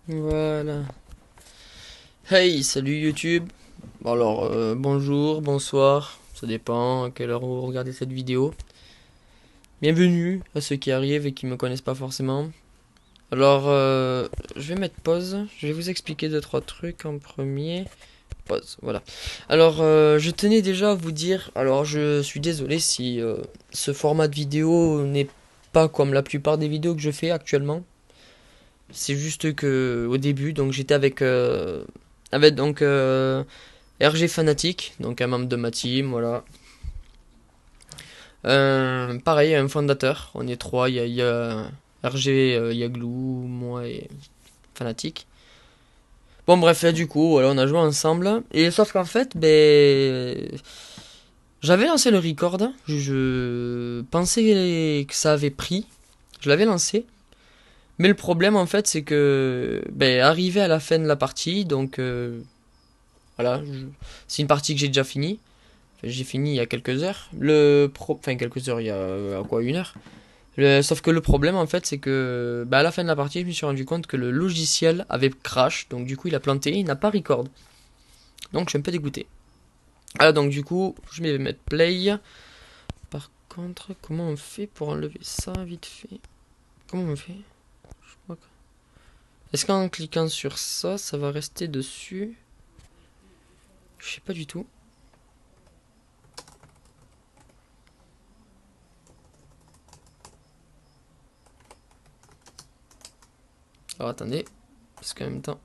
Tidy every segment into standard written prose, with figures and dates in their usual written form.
Voilà. Hey, salut YouTube. Alors, bonjour, bonsoir, ça dépend à quelle heure vous regardez cette vidéo. Bienvenue à ceux qui arrivent et qui me connaissent pas forcément. Alors, je vais mettre pause. Je vais vous expliquer deux trois trucs en premier. Pause, voilà. Alors, je tenais déjà à vous dire. Alors, je suis désolé si ce format de vidéo n'est pas comme la plupart des vidéos que je fais actuellement. C'est juste que au début, donc j'étais avec donc RG Fanatic, donc un membre de ma team, voilà. Pareil, un fondateur. On est trois. Il y a RG, Yaglou, moi et Fanatic. Bon bref, là, du coup, voilà, on a joué ensemble. Et sauf qu'en fait, j'avais lancé le record. Je pensais que ça avait pris. Je l'avais lancé. Mais le problème en fait, c'est que arrivé à la fin de la partie, donc voilà, c'est une partie que j'ai déjà finie. Enfin, j'ai fini il y a quelques heures. Enfin quelques heures, il y a quoi, une heure. Sauf que le problème en fait, c'est que à la fin de la partie, je me suis rendu compte que le logiciel avait crash, donc du coup il a planté, il n'a pas record. Donc je suis un peu dégoûté. Ah donc du coup, je vais mettre play. Par contre, comment on fait pour enlever ça vite fait? Comment on fait? Je crois que- Est-ce qu'en cliquant sur ça, ça va rester dessus? Je sais pas du tout. Alors attendez, parce qu'en même temps.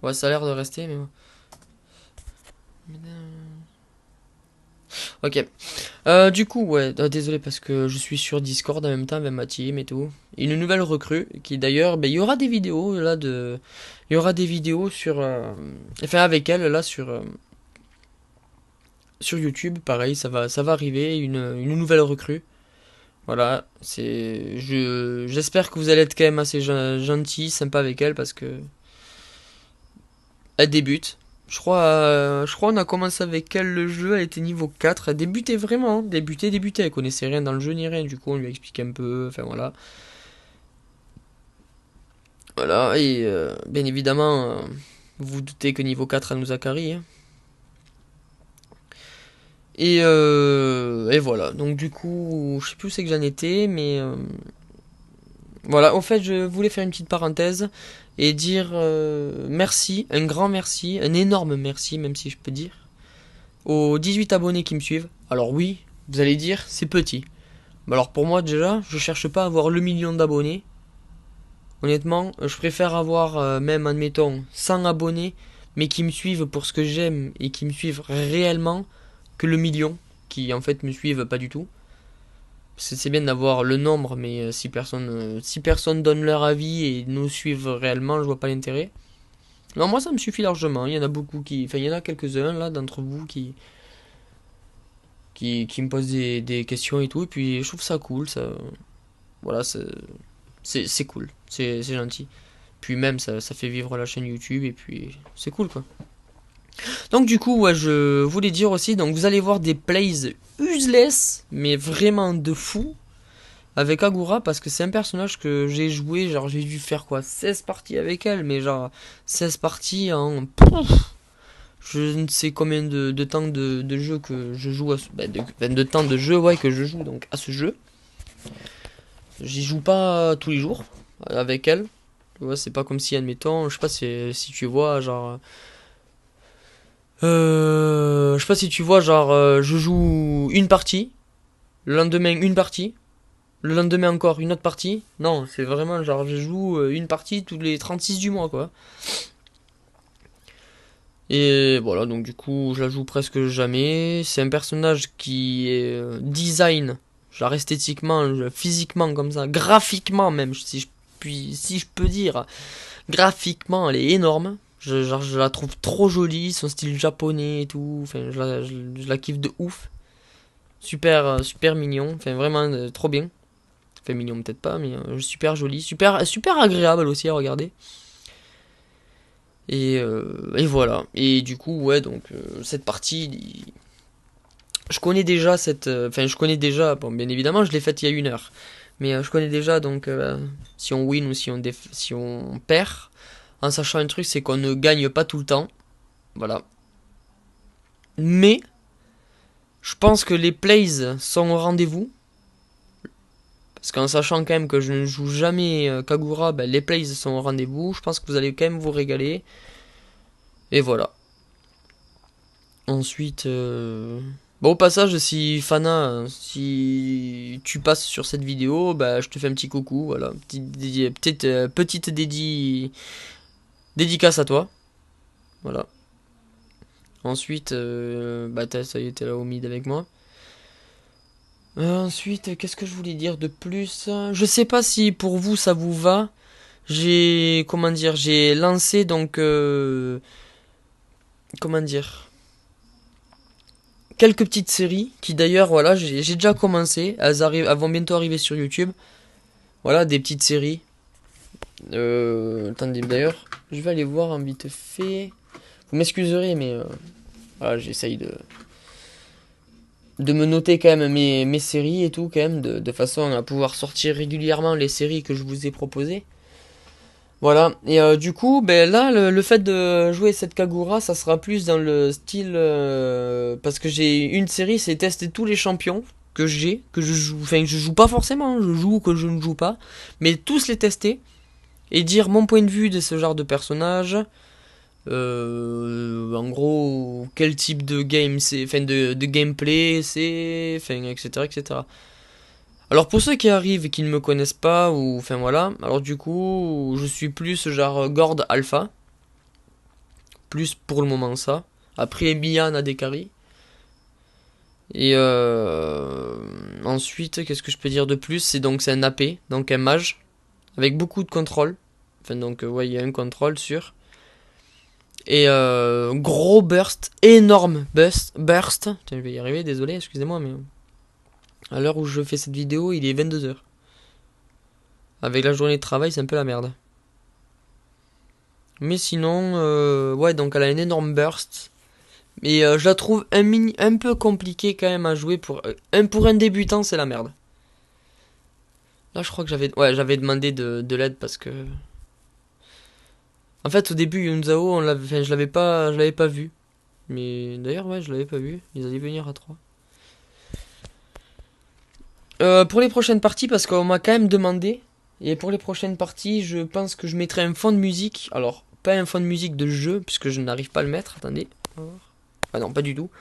Ouais, ça a l'air de rester, mais. Ok. Du coup, ouais, désolé parce que je suis sur Discord en même temps avec ma team et tout. Une nouvelle recrue qui d'ailleurs, il y aura des vidéos là de. Il y aura des vidéos sur. Enfin, avec elle là sur YouTube, pareil, ça va arriver, une nouvelle recrue. Voilà, j'espère que vous allez être quand même assez gentil, sympa avec elle parce que elle débute. Je crois on a commencé avec elle le jeu, elle était niveau 4. Elle débutait vraiment, hein. Débutait. Elle connaissait rien dans le jeu ni rien. Du coup, on lui a expliqué un peu. Enfin voilà. Voilà, et bien évidemment, vous vous doutez que niveau 4, elle nous a carry, hein. Et voilà, donc du coup, je sais plus où c'est que j'en étais, mais voilà, au fait, je voulais faire une petite parenthèse et dire merci, un grand merci, un énorme merci, même si je peux dire, aux 18 abonnés qui me suivent. Alors oui, vous allez dire, c'est petit. Mais alors pour moi déjà, je cherche pas à avoir le million d'abonnés. Honnêtement, je préfère avoir même, admettons, 100 abonnés, mais qui me suivent pour ce que j'aime et qui me suivent réellement, que le million, qui en fait me suivent pas du tout. C'est bien d'avoir le nombre, mais si personne donne leur avis et nous suivent réellement, je vois pas l'intérêt. Non, moi ça me suffit largement. Il y en a beaucoup enfin il y en a quelques-uns là d'entre vous qui me posent des questions et tout, et puis je trouve ça cool, voilà, c'est cool, c'est gentil. Puis même ça fait vivre la chaîne YouTube et puis c'est cool quoi. Donc du coup, ouais, je voulais dire aussi, donc vous allez voir des plays useless, mais vraiment de fou, avec Agura, parce que c'est un personnage que j'ai joué, genre j'ai dû faire quoi, 16 parties avec elle, mais genre 16 parties en je ne sais combien de temps de jeu que je joue de temps de jeu, ouais, que je joue donc à ce jeu. J'y joue pas tous les jours avec elle. Tu vois, c'est pas comme si, admettons, je sais pas si tu vois, genre. Je sais pas si tu vois, genre, je joue une partie, le lendemain une partie, le lendemain encore une autre partie. Non, c'est vraiment genre, je joue une partie tous les 36 du mois, quoi. Et voilà, donc du coup, je la joue presque jamais. C'est un personnage qui est design, genre esthétiquement, physiquement comme ça, graphiquement même, si je peux dire. Graphiquement, elle est énorme. Genre, je la trouve trop jolie, son style japonais et tout. Enfin, je la kiffe de ouf. Super, super mignon. Enfin, vraiment trop bien. Enfin, mignon peut-être pas, mais super joli. Super agréable aussi à regarder. Et voilà. Et du coup, ouais, donc, cette partie, je connais déjà cette. Enfin, je connais déjà. Bon, bien évidemment, je l'ai faite il y a une heure. Mais je connais déjà, donc si on win ou si on perd, en sachant un truc, c'est qu'on ne gagne pas tout le temps. Voilà. Mais, je pense que les plays sont au rendez-vous. Parce qu'en sachant quand même que je ne joue jamais Kagura, ben, les plays sont au rendez-vous. Je pense que vous allez quand même vous régaler. Et voilà. Ensuite, bon, au passage, si Fana, si tu passes sur cette vidéo, bah, je te fais un petit coucou, voilà, petite dédicace à toi, voilà. Ensuite, bah, ça y est, t'es là au mid avec moi. Ensuite, qu'est-ce que je voulais dire de plus? Je sais pas si pour vous ça vous va. Comment dire, j'ai lancé donc, comment dire, quelques petites séries qui d'ailleurs, voilà, j'ai déjà commencé. Elles vont bientôt arriver sur YouTube. Voilà, des petites séries. Attendez, d'ailleurs, je vais aller voir un vite fait. Vous m'excuserez, mais voilà, j'essaye de me noter quand même mes séries et tout, quand même, de façon à pouvoir sortir régulièrement les séries que je vous ai proposées. Voilà, et du coup, ben là, le fait de jouer cette Kagura, ça sera plus dans le style. Parce que j'ai une série, c'est tester tous les champions que je joue. Enfin, je joue pas forcément, je joue ou que je ne joue pas, mais tous les tester et dire mon point de vue de ce genre de personnage. En gros, quel type de game c'est, enfin de gameplay c'est, enfin, etc., etc. Alors pour ceux qui arrivent et qui ne me connaissent pas, ou enfin voilà, alors du coup, je suis plus genre Gord Alpha, plus pour le moment ça. Après Mian a des carries. Et ensuite, qu'est-ce que je peux dire de plus? C'est un AP, donc un mage, avec beaucoup de contrôle. Enfin donc ouais, il y a un contrôle sûr. Et gros burst, énorme burst. Tiens, je vais y arriver, désolé, excusez-moi, mais à l'heure où je fais cette vidéo, il est 22 h. Avec la journée de travail, c'est un peu la merde. Mais sinon, ouais, donc elle a un énorme burst. Mais je la trouve un peu compliquée quand même à jouer pour un débutant, c'est la merde. Là, je crois que j'avais demandé de l'aide parce que. En fait, au début, Yunzao, enfin, je l'avais pas vu. Mais d'ailleurs, ouais, je l'avais pas vu. Ils allaient venir à 3. Pour les prochaines parties, parce qu'on m'a quand même demandé. Et pour les prochaines parties, je pense que je mettrai un fond de musique. Alors, pas un fond de musique de jeu, puisque je n'arrive pas à le mettre. Attendez. Ah non, pas du tout.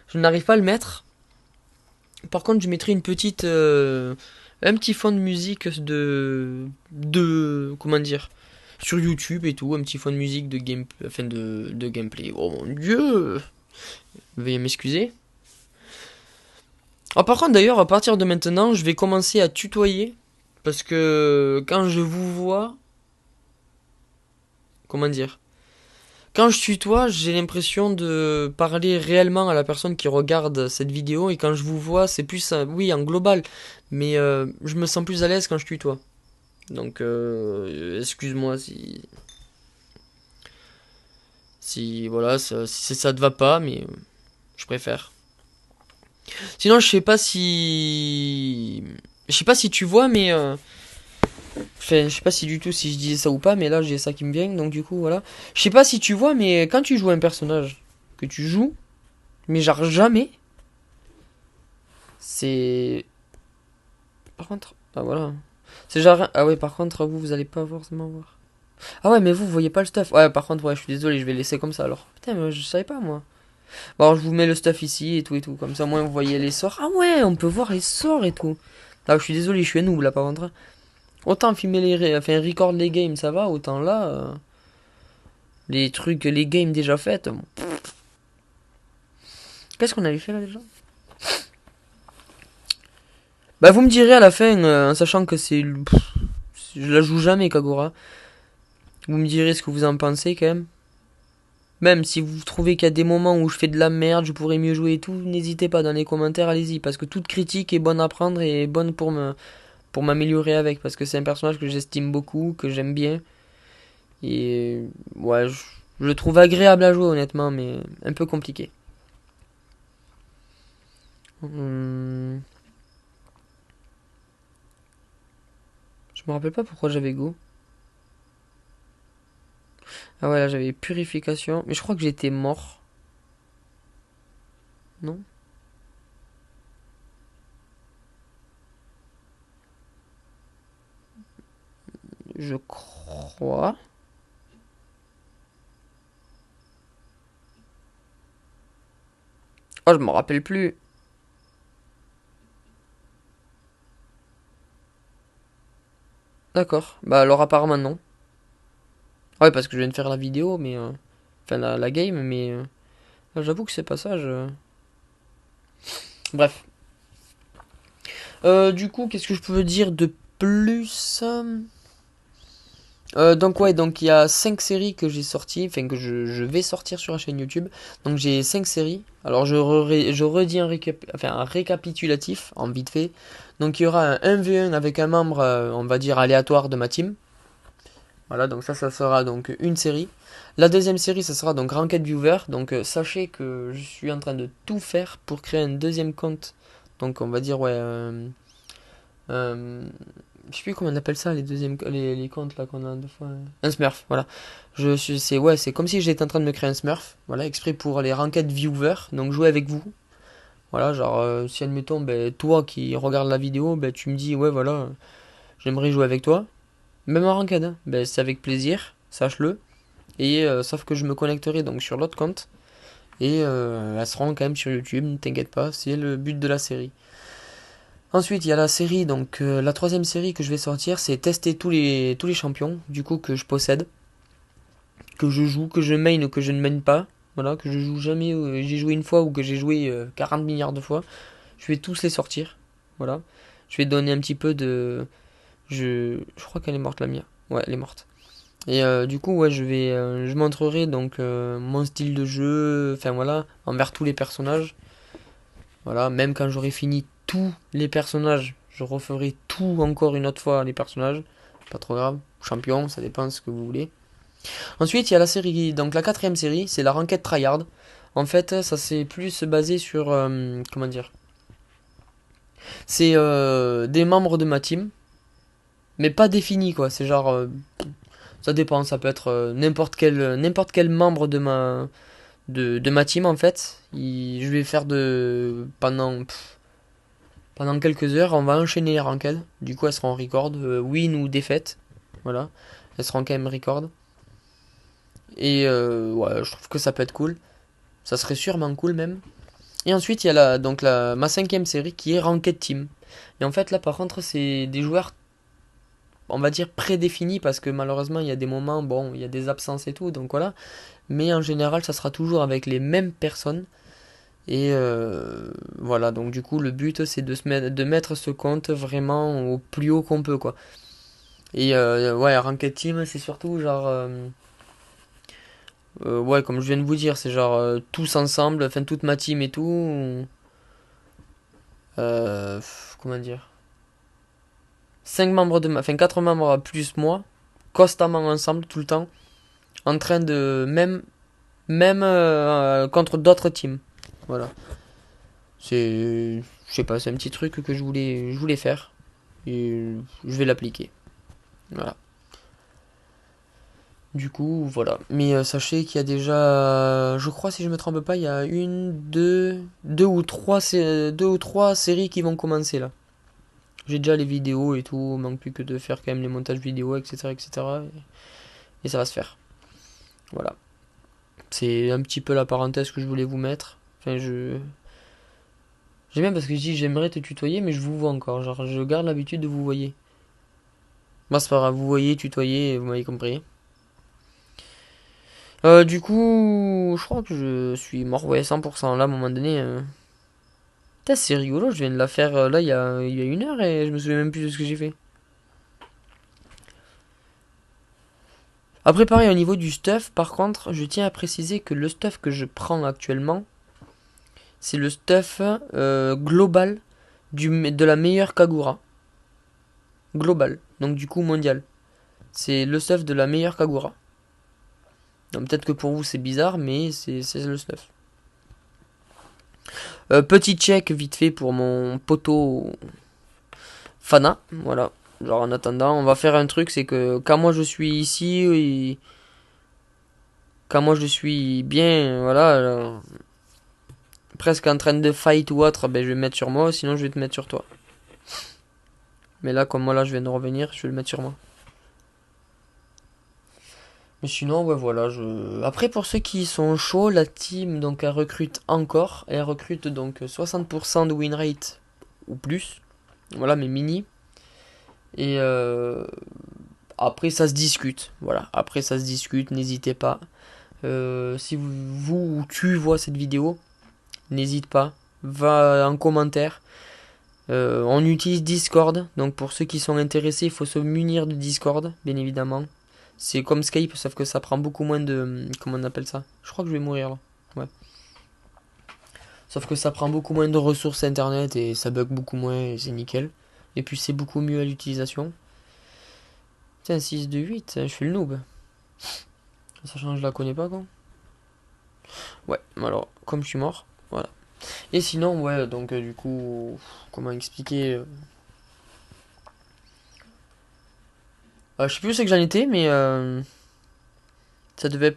Je n'arrive pas à le mettre. Par contre, je mettrai un petit fond de musique comment dire, sur YouTube et tout, un petit fond de musique de de gameplay. Oh mon dieu, veuillez m'excuser. Ah, par contre, d'ailleurs, à partir de maintenant, je vais commencer à tutoyer parce que quand je vous vois, comment dire, quand je tutoie, j'ai l'impression de parler réellement à la personne qui regarde cette vidéo et quand je vous vois, c'est plus, oui, en global, mais je me sens plus à l'aise quand je tutoie. Donc, excuse-moi si voilà, si ça te va pas, mais je préfère. Sinon, je sais pas si tu vois, mais enfin, je sais pas si du tout si je disais ça ou pas, mais là j'ai ça qui me vient, donc du coup voilà. Je sais pas si tu vois, mais quand tu joues un personnage que tu joues, mais genre jamais, c'est. Par contre, ah voilà. C'est genre. Ah ouais, par contre, vous allez pas forcément voir. Ah ouais, mais vous voyez pas le stuff. Ouais, par contre, ouais, je suis désolé, je vais laisser comme ça alors. Putain, mais je savais pas moi. Bon, alors je vous mets le stuff ici et tout et tout. Comme ça, au moins vous voyez les sorts. Ah ouais, on peut voir les sorts et tout. Ah, je suis désolé, je suis un noob là par contre. Autant filmer enfin, record les games, ça va. Autant là, les trucs, les games déjà faites. Bon. Qu'est-ce qu'on avait fait là déjà? Bah, vous me direz à la fin, en sachant que je la joue jamais, Kagura. Vous me direz ce que vous en pensez quand même. Même si vous trouvez qu'il y a des moments où je fais de la merde, je pourrais mieux jouer et tout, n'hésitez pas dans les commentaires, allez-y. Parce que toute critique est bonne à prendre et bonne pour m'améliorer avec. Parce que c'est un personnage que j'estime beaucoup, que j'aime bien. Et ouais, je le trouve agréable à jouer honnêtement, mais un peu compliqué. Hum, me rappelle pas pourquoi j'avais go. Ah ouais, là j'avais purification. Mais je crois que j'étais mort. Non? Je crois. Oh, je me rappelle plus. D'accord. Bah alors apparemment non. Ouais, parce que je viens de faire la vidéo, mais... Enfin, la game, mais... j'avoue que c'est pas ça, je... Bref. Du coup, qu'est-ce que je peux dire de plus? Donc ouais, donc il y a 5 séries que j'ai sorties, enfin que je vais sortir sur la chaîne YouTube. Donc j'ai 5 séries. Alors je redis un récapitulatif en vite fait. Donc il y aura un 1v1 avec un membre, on va dire aléatoire de ma team. Voilà, donc ça sera donc une série. La deuxième série, ça sera donc Ranked Viewer. Donc sachez que je suis en train de tout faire pour créer un deuxième compte. Donc on va dire ouais, euh, je sais plus comment on appelle ça les comptes là qu'on a deux fois. Un Smurf, voilà. C'est comme si j'étais en train de me créer un Smurf, voilà, exprès pour les ranked viewers, donc jouer avec vous. Voilà, genre si admettons ben toi qui regardes la vidéo, ben tu me dis ouais voilà, j'aimerais jouer avec toi, même en ranked, hein, ben c'est avec plaisir, sache-le. Et sauf que je me connecterai donc sur l'autre compte et elles seront quand même sur YouTube, ne t'inquiète pas, c'est le but de la série. Ensuite, il y a la série, donc la troisième série que je vais sortir, c'est tester tous les champions, du coup, que je possède, que je joue, que je main ou que je ne main pas, voilà, que je joue jamais, j'ai joué une fois ou que j'ai joué 40 milliards de fois, je vais tous les sortir, voilà. Je vais donner un petit peu de... Je crois qu'elle est morte la mienne, ouais, elle est morte. Et du coup, ouais, je montrerai donc mon style de jeu, enfin voilà, envers tous les personnages. Voilà, même quand j'aurai fini tous les personnages, je referai tout encore une autre fois les personnages. Pas trop grave. Champion, ça dépend de ce que vous voulez. Ensuite, il y a la série, donc la quatrième série, c'est la Ranked Tryhard. En fait, ça c'est plus basé sur, comment dire, c'est des membres de ma team, mais pas définis quoi. C'est genre, ça dépend, ça peut être n'importe quel membre de ma team en fait. Je vais faire pendant quelques heures, on va enchaîner les ranked. Du coup, elles seront en record, win ou défaite. Voilà, elles seront quand même record. Et ouais, je trouve que ça peut être cool. Ça serait sûrement cool même. Et ensuite, il y a ma cinquième série qui est Ranked Team. Et en fait, là par contre, c'est des joueurs, on va dire, prédéfinis parce que malheureusement, il y a des moments, bon, il y a des absences et tout, donc voilà. Mais en général, ça sera toujours avec les mêmes personnes. Et voilà, donc du coup, le but c'est de mettre ce compte vraiment au plus haut qu'on peut, quoi. Et ouais, Ranked Team, c'est surtout genre. Ouais, comme je viens de vous dire, c'est genre tous ensemble, enfin toute ma team et tout. Comment dire? 5 membres enfin 4 membres plus moi, constamment ensemble, tout le temps, en train de. Même contre d'autres teams. Voilà. C'est, je sais pas, c'est un petit truc que je voulais faire et je vais l'appliquer. Voilà. Du coup, voilà. Mais sachez qu'il y a déjà, je crois si je me trompe pas, il y a deux ou trois séries qui vont commencer là. J'ai déjà les vidéos et tout, il manque plus que de faire quand même les montages vidéo, etc., etc. Et ça va se faire. Voilà. C'est un petit peu la parenthèse que je voulais vous mettre. Enfin, j'aime bien parce que je dis j'aimerais te tutoyer, mais je vous vois encore. Genre, je garde l'habitude de vous voyer. Moi, c'est pas grave, vous voyez, tutoyer, vous m'avez compris. Du coup, je crois que je suis mort, ouais, 100%. Là, à un moment donné. Putain, c'est rigolo, je viens de la faire là il y a une heure et je me souviens même plus de ce que j'ai fait. Après, pareil, au niveau du stuff, par contre, je tiens à préciser que le stuff que je prends actuellement, c'est le stuff global de la meilleure Kagura. Global, donc du coup mondial. C'est le stuff de la meilleure Kagura. Donc peut-être que pour vous c'est bizarre, mais c'est le stuff. Petit check vite fait pour mon poteau Fana, voilà. Genre en attendant, on va faire un truc, c'est que quand moi je suis ici, et quand moi je suis bien, voilà, presque en train de fight ou autre, ben je vais me mettre sur moi, sinon je vais te mettre sur toi. Mais là, comme moi là je viens de revenir, je vais le mettre sur moi. Mais sinon, ouais, voilà. Après, pour ceux qui sont chauds, la team, donc, elle recrute encore. Elle recrute donc 60% de win rate ou plus. Voilà, mais mini. Et après, ça se discute. Voilà, après, ça se discute. N'hésitez pas. Si vous ou tu vois cette vidéo, n'hésite pas. Va en commentaire. On utilise Discord. Donc, pour ceux qui sont intéressés, il faut se munir de Discord, bien évidemment. C'est comme Skype, sauf que ça prend beaucoup moins de... Comment on appelle ça? Je crois que je vais mourir là. Ouais. Sauf que ça prend beaucoup moins de ressources internet et ça bug beaucoup moins et c'est nickel. Et puis c'est beaucoup mieux à l'utilisation. Tiens, 6 de 8, je fais le noob. Sachant que je la connais pas quoi. Ouais, alors, comme je suis mort, voilà. Et sinon, ouais, donc du coup, comment expliquer je sais plus où c'est que j'en étais, mais ça devait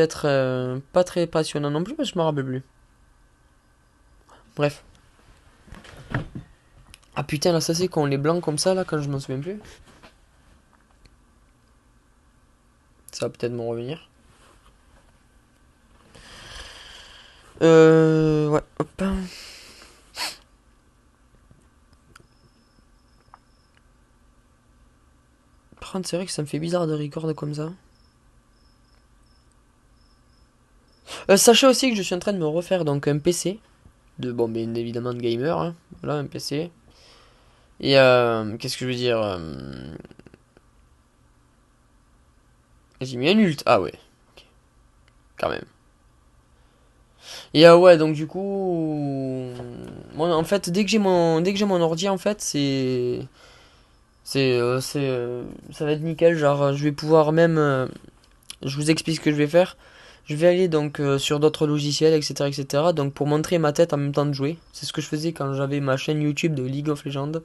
être pas très passionnant non plus, parce que je me rappelle plus. Bref. Ah putain, là, ça c'est quand on est blanc comme ça, là, quand je m'en souviens plus. Ça va peut-être me revenir. Ouais, hop. Par contre, c'est vrai que ça me fait bizarre de record comme ça. Sachez aussi que je suis en train de me refaire donc un PC. Bon, bien évidemment de gamer. Hein. Voilà, un PC. Et qu'est-ce que je veux dire j'ai mis un ult. Ah ouais, ok, quand même. Et ouais, donc du coup, moi, en fait, dès que j'ai mon ordi, en fait, ça va être nickel. Genre, je vais pouvoir même, je vous explique ce que je vais faire. Je vais aller donc sur d'autres logiciels, etc., etc. Donc pour montrer ma tête en même temps de jouer. C'est ce que je faisais quand j'avais ma chaîne YouTube de League of Legends.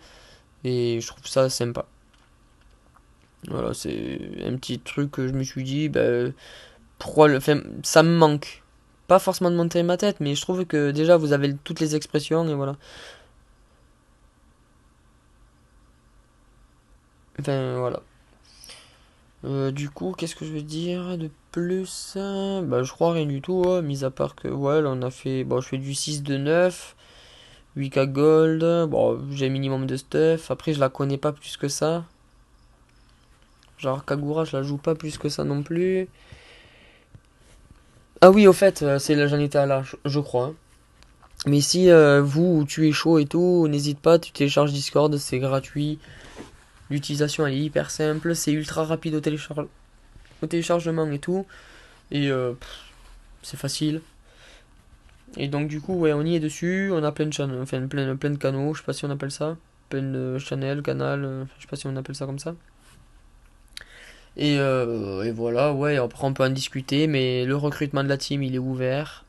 Et je trouve ça sympa. Voilà, c'est un petit truc que je me suis dit, bah, pourquoi le. Enfin, ça me manque. Pas forcément de montrer ma tête, mais je trouve que déjà vous avez toutes les expressions et voilà. Enfin, voilà. Du coup, qu'est-ce que je veux dire de plus? Bah, je crois rien du tout, hein, mis à part que, ouais, là, on a fait. Bon, je fais du 6 de 9, 8K gold. Bon, j'ai un minimum de stuff. Après, je la connais pas plus que ça. Genre, Kagura, je la joue pas plus que ça non plus. Ah oui, au fait, c'est là, j'en étais à là, je crois. Hein. Mais si vous, tu es chaud et tout, n'hésite pas, tu télécharges Discord, c'est gratuit. L'utilisation, elle est hyper simple, c'est ultra rapide au téléchargement et tout. Et c'est facile. Et donc du coup, ouais, on y est dessus, on a plein de channels, enfin plein de canaux, je sais pas si on appelle ça. Plein de channels, canal, je sais pas si on appelle ça comme ça. Et voilà, ouais, après on peut en discuter, mais le recrutement de la team, il est ouvert.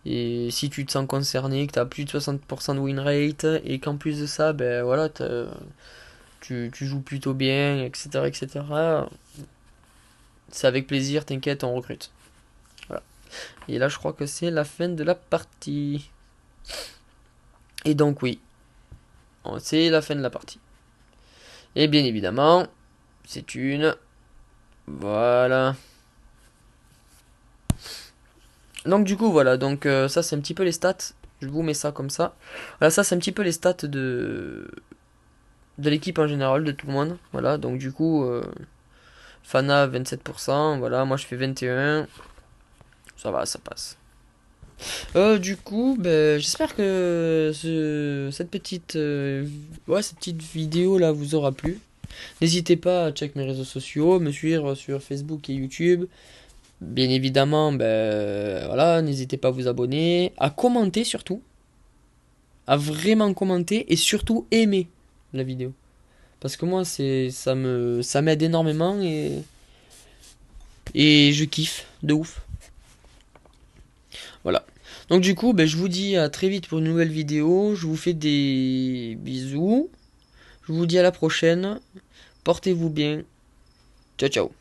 Et si tu te sens concerné, que tu as plus de 60% de win rate, et qu'en plus de ça, ben voilà, tu joues plutôt bien, etc., etc., c'est avec plaisir, t'inquiète, on recrute. Voilà. Et là, je crois que c'est la fin de la partie. Et donc, oui, c'est la fin de la partie. Et bien évidemment, c'est une. Voilà. Donc, du coup, voilà. Donc, ça, c'est un petit peu les stats. Je vous mets ça comme ça. Voilà, ça, c'est un petit peu les stats de l'équipe en général, de tout le monde. Voilà, donc du coup, Fana 27%, voilà, moi je fais 21%. Ça va, ça passe. Du coup, ben, j'espère que cette petite vidéo là vous aura plu. N'hésitez pas à check mes réseaux sociaux, me suivre sur Facebook et YouTube. Bien évidemment, ben voilà, n'hésitez pas à vous abonner, à commenter surtout, à vraiment commenter et surtout aimer la vidéo. Parce que moi ça m'aide énormément et je kiffe de ouf. Voilà. Donc du coup, ben, je vous dis à très vite pour une nouvelle vidéo. Je vous fais des bisous. Je Je vous dis à la prochaine. Portez-vous bien. Ciao ciao.